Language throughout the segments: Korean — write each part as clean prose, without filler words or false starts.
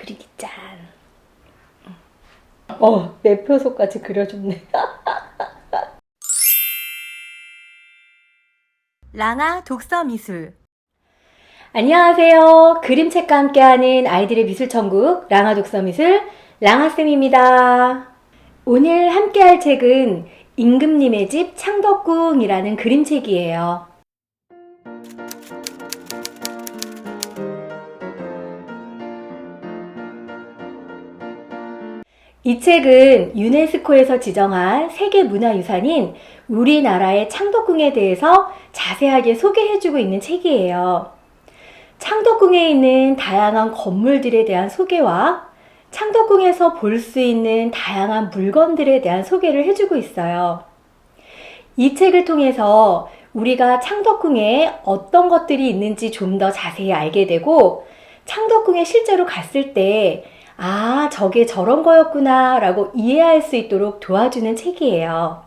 프리디 짠. 매표소까지 그려줬네. 랑아 독서미술. 안녕하세요. 그림책과 함께하는 아이들의 미술천국 랑아 독서미술 랑아쌤입니다. 오늘 함께할 책은 임금님의 집 창덕궁이라는 그림책이에요. 이 책은 유네스코에서 지정한 세계문화유산인 우리나라의 창덕궁에 대해서 자세하게 소개해주고 있는 책이에요. 창덕궁에 있는 다양한 건물들에 대한 소개와 창덕궁에서 볼 수 있는 다양한 물건들에 대한 소개를 해주고 있어요. 이 책을 통해서 우리가 창덕궁에 어떤 것들이 있는지 좀 더 자세히 알게 되고, 창덕궁에 실제로 갔을 때 저게 저런 거였구나 라고 이해할 수 있도록 도와주는 책이에요.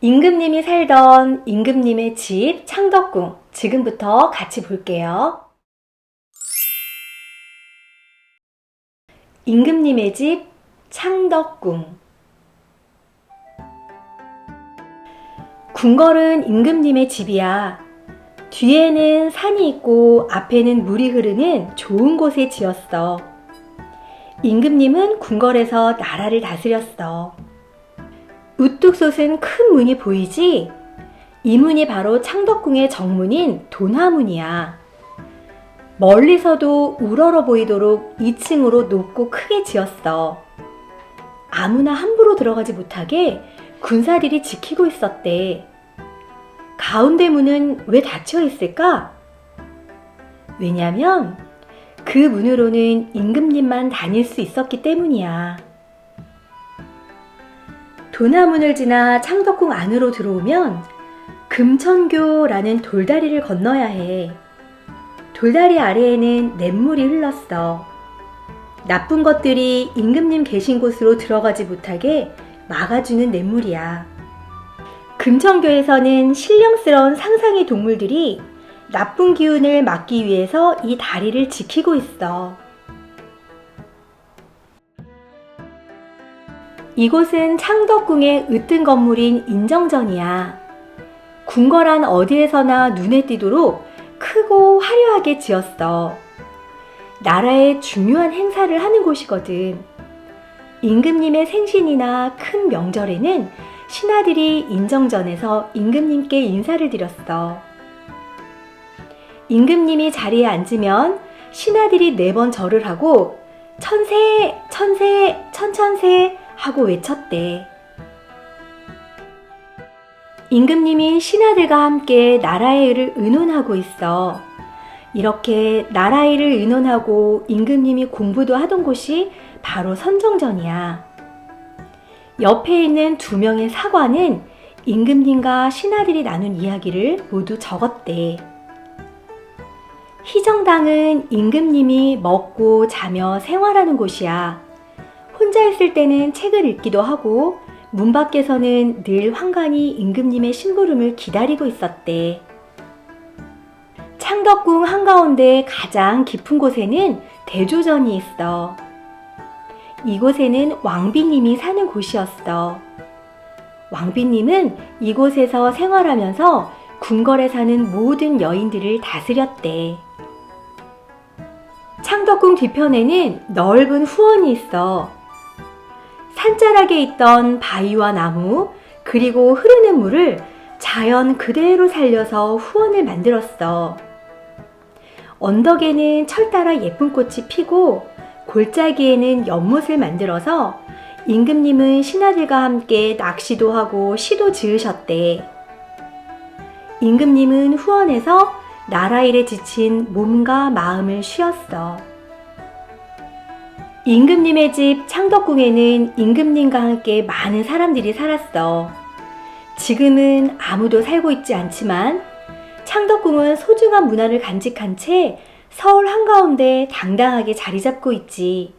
임금님이 살던 임금님의 집 창덕궁, 지금부터 같이 볼게요. 임금님의 집 창덕궁. 궁궐은 임금님의 집이야. 뒤에는 산이 있고 앞에는 물이 흐르는 좋은 곳에 지었어. 임금님은 궁궐에서 나라를 다스렸어. 우뚝 솟은 큰 문이 보이지? 이 문이 바로 창덕궁의 정문인 돈화문이야. 멀리서도 우러러 보이도록 2층으로 높고 크게 지었어. 아무나 함부로 들어가지 못하게 군사들이 지키고 있었대. 가운데 문은 왜 닫혀 있을까? 왜냐면 그 문으로는 임금님만 다닐 수 있었기 때문이야. 돈화문을 지나 창덕궁 안으로 들어오면 금천교라는 돌다리를 건너야 해. 돌다리 아래에는 냇물이 흘렀어. 나쁜 것들이 임금님 계신 곳으로 들어가지 못하게 막아주는 냇물이야. 금천교에서는 신령스러운 상상의 동물들이 나쁜 기운을 막기 위해서 이 다리를 지키고 있어. 이곳은 창덕궁의 으뜸 건물인 인정전이야. 궁궐안 어디에서나 눈에 띄도록 크고 화려하게 지었어. 나라의 중요한 행사를 하는 곳이거든. 임금님의 생신이나 큰 명절에는 신하들이 인정전에서 임금님께 인사를 드렸어. 임금님이 자리에 앉으면 신하들이 4번 절을 하고 천세, 천세, 천천세 하고 외쳤대. 임금님이 신하들과 함께 나라의 일을 의논하고 있어. 이렇게 나라의 일을 의논하고 임금님이 공부도 하던 곳이 바로 선정전이야. 옆에 있는 2명의 사관은 임금님과 신하들이 나눈 이야기를 모두 적었대. 희정당은 임금님이 먹고 자며 생활하는 곳이야. 혼자 있을 때는 책을 읽기도 하고 문 밖에서는 늘 환관이 임금님의 심부름을 기다리고 있었대. 창덕궁 한가운데 가장 깊은 곳에는 대조전이 있어. 이곳에는 왕비님이 사는 곳이었어. 왕비님은 이곳에서 생활하면서 궁궐에 사는 모든 여인들을 다스렸대. 창덕궁 뒤편에는 넓은 후원이 있어. 산자락에 있던 바위와 나무, 그리고 흐르는 물을 자연 그대로 살려서 후원을 만들었어. 언덕에는 철따라 예쁜 꽃이 피고 골짜기에는 연못을 만들어서 임금님은 신하들과 함께 낚시도 하고 시도 지으셨대. 임금님은 후원에서 나라 일에 지친 몸과 마음을 쉬었어. 임금님의 집 창덕궁에는 임금님과 함께 많은 사람들이 살았어. 지금은 아무도 살고 있지 않지만 창덕궁은 소중한 문화를 간직한 채 서울 한가운데 당당하게 자리 잡고 있지.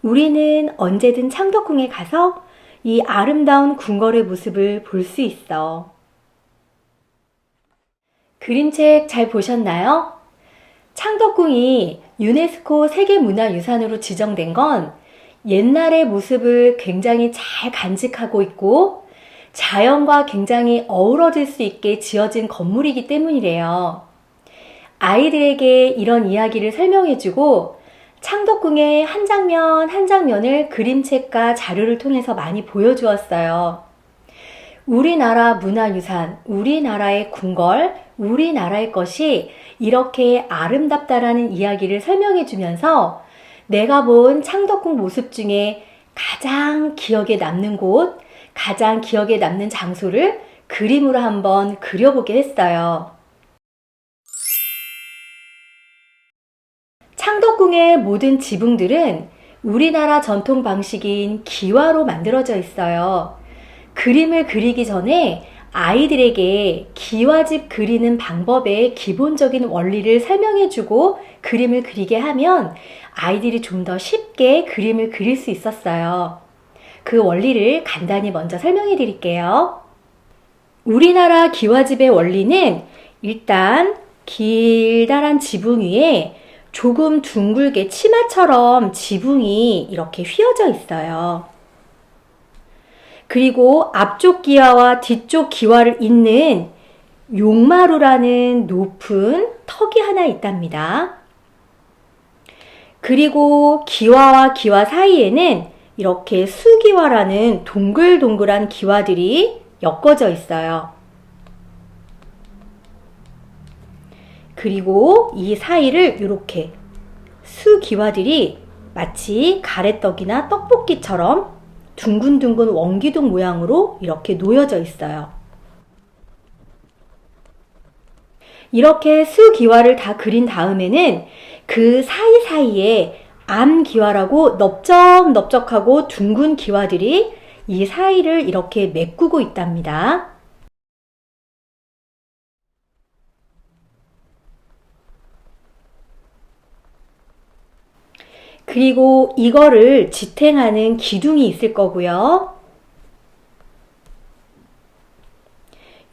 우리는 언제든 창덕궁에 가서 이 아름다운 궁궐의 모습을 볼 수 있어. 그림책 잘 보셨나요? 창덕궁이 유네스코 세계문화유산으로 지정된 건 옛날의 모습을 굉장히 잘 간직하고 있고 자연과 굉장히 어우러질 수 있게 지어진 건물이기 때문이래요. 아이들에게 이런 이야기를 설명해주고 창덕궁의 한 장면 한 장면을 그림책과 자료를 통해서 많이 보여주었어요. 우리나라 문화유산, 우리나라의 궁궐, 우리나라의 것이 이렇게 아름답다라는 이야기를 설명해주면서 내가 본 창덕궁 모습 중에 가장 기억에 남는 곳, 가장 기억에 남는 장소를 그림으로 한번 그려보게 했어요. 창덕궁의 모든 지붕들은 우리나라 전통 방식인 기와로 만들어져 있어요. 그림을 그리기 전에 아이들에게 기와집 그리는 방법의 기본적인 원리를 설명해주고 그림을 그리게 하면 아이들이 좀 더 쉽게 그림을 그릴 수 있었어요. 그 원리를 간단히 먼저 설명해 드릴게요. 우리나라 기와집의 원리는 일단 길다란 지붕 위에 조금 둥글게 치마처럼 지붕이 이렇게 휘어져 있어요. 그리고 앞쪽 기와와 뒤쪽 기와를 잇는 용마루라는 높은 턱이 하나 있답니다. 그리고 기와와 기와 사이에는 이렇게 수기와라는 동글동글한 기와들이 엮어져 있어요. 그리고 이 사이를 이렇게 수기와들이 마치 가래떡이나 떡볶이처럼 둥근둥근 원기둥 모양으로 이렇게 놓여져 있어요. 이렇게 수기와를 다 그린 다음에는 그 사이사이에 암기와라고 넓적넓적하고 둥근 기와들이 이 사이를 이렇게 메꾸고 있답니다. 그리고 이거를 지탱하는 기둥이 있을 거고요.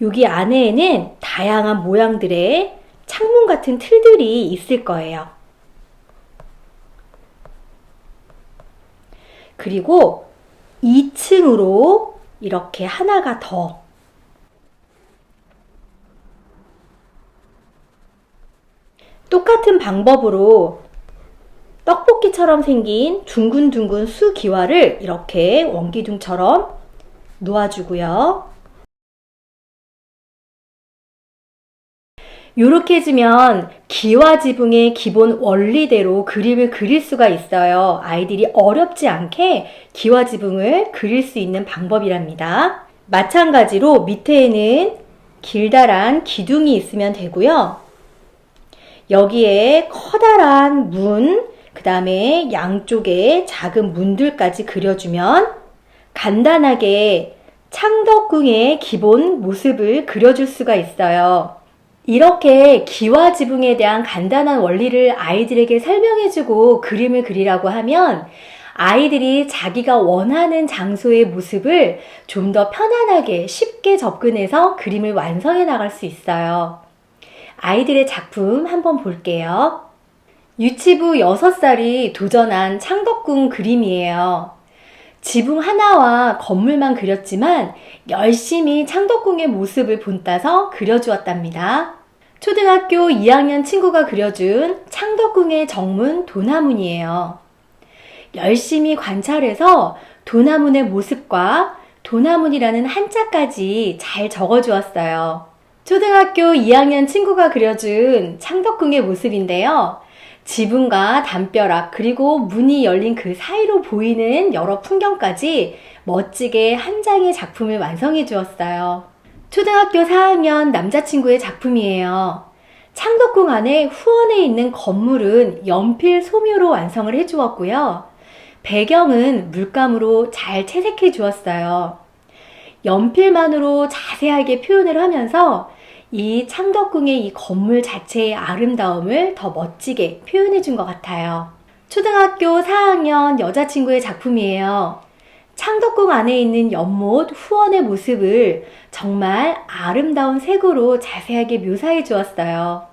여기 안에는 다양한 모양들의 창문 같은 틀들이 있을 거예요. 그리고 2층으로 이렇게 하나가 더 똑같은 방법으로 떡볶이처럼 생긴 둥근둥근 수기와를 이렇게 원기둥처럼 놓아주고요. 이렇게 해주면 기와 지붕의 기본 원리대로 그림을 그릴 수가 있어요. 아이들이 어렵지 않게 기와 지붕을 그릴 수 있는 방법이랍니다. 마찬가지로 밑에는 길다란 기둥이 있으면 되고요. 여기에 커다란 문, 그 다음에 양쪽에 작은 문들까지 그려주면 간단하게 창덕궁의 기본 모습을 그려줄 수가 있어요. 이렇게 기와 지붕에 대한 간단한 원리를 아이들에게 설명해주고 그림을 그리라고 하면 아이들이 자기가 원하는 장소의 모습을 좀 더 편안하게 쉽게 접근해서 그림을 완성해 나갈 수 있어요. 아이들의 작품 한번 볼게요. 유치부 6살이 도전한 창덕궁 그림이에요. 지붕 하나와 건물만 그렸지만 열심히 창덕궁의 모습을 본따서 그려주었답니다. 초등학교 2학년 친구가 그려준 창덕궁의 정문 도나문이에요. 열심히 관찰해서 도나문의 모습과 도나문이라는 한자까지 잘 적어주었어요. 초등학교 2학년 친구가 그려준 창덕궁의 모습인데요. 지붕과 담벼락 그리고 문이 열린 그 사이로 보이는 여러 풍경까지 멋지게 한 장의 작품을 완성해 주었어요. 초등학교 4학년 남자친구의 작품이에요. 창덕궁 안에 후원에 있는 건물은 연필 소묘로 완성을 해 주었고요. 배경은 물감으로 잘 채색해 주었어요. 연필만으로 자세하게 표현을 하면서 이 창덕궁의 이 건물 자체의 아름다움을 더 멋지게 표현해 준 것 같아요. 초등학교 4학년 여자친구의 작품이에요. 창덕궁 안에 있는 연못, 후원의 모습을 정말 아름다운 색으로 자세하게 묘사해 주었어요.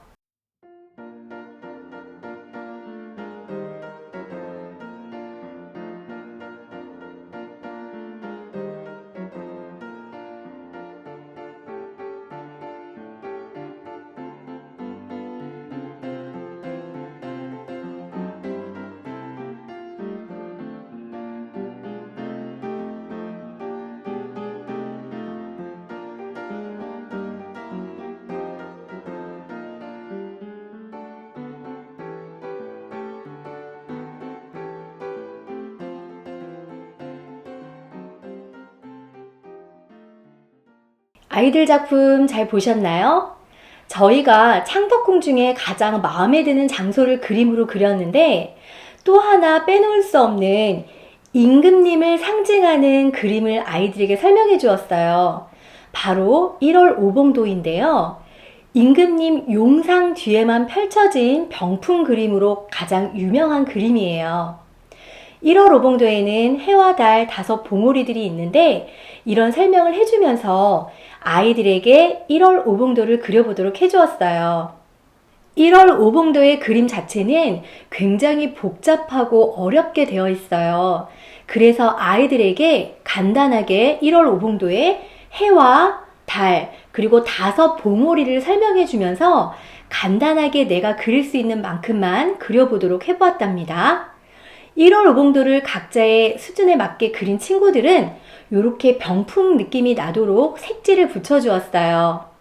아이들 작품 잘 보셨나요? 저희가 창덕궁 중에 가장 마음에 드는 장소를 그림으로 그렸는데 또 하나 빼놓을 수 없는 임금님을 상징하는 그림을 아이들에게 설명해 주었어요. 바로 1월 오봉도인데요. 임금님 용상 뒤에만 펼쳐진 병풍 그림으로 가장 유명한 그림이에요. 1월 오봉도에는 해와 달 5봉오리들이 있는데 이런 설명을 해주면서 아이들에게 1월 오봉도를 그려보도록 해주었어요. 1월 오봉도의 그림 자체는 굉장히 복잡하고 어렵게 되어 있어요. 그래서 아이들에게 간단하게 1월 오봉도의 해와 달, 그리고 5봉오리를 설명해 주면서 간단하게 내가 그릴 수 있는 만큼만 그려보도록 해보았답니다. 1월 오봉도를 각자의 수준에 맞게 그린 친구들은 이렇게 병풍 느낌이 나도록 색지를 붙여주었어요.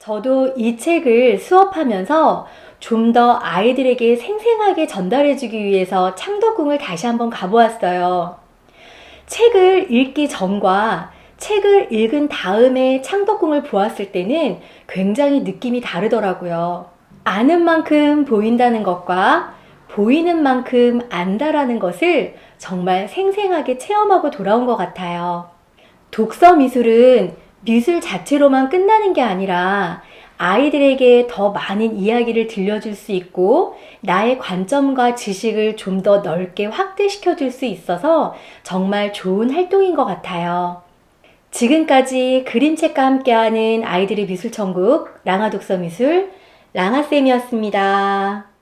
저도 이 책을 수업하면서 좀 더 아이들에게 생생하게 전달해주기 위해서 창덕궁을 다시 한번 가보았어요. 책을 읽기 전과 책을 읽은 다음에 창덕궁을 보았을 때는 굉장히 느낌이 다르더라고요. 아는 만큼 보인다는 것과 보이는 만큼 안다라는 것을 정말 생생하게 체험하고 돌아온 것 같아요. 독서 미술은 미술 자체로만 끝나는 게 아니라 아이들에게 더 많은 이야기를 들려줄 수 있고 나의 관점과 지식을 좀 더 넓게 확대시켜 줄 수 있어서 정말 좋은 활동인 것 같아요. 지금까지 그림책과 함께하는 아이들의 미술천국 랑아 독서미술 랑아쌤이었습니다.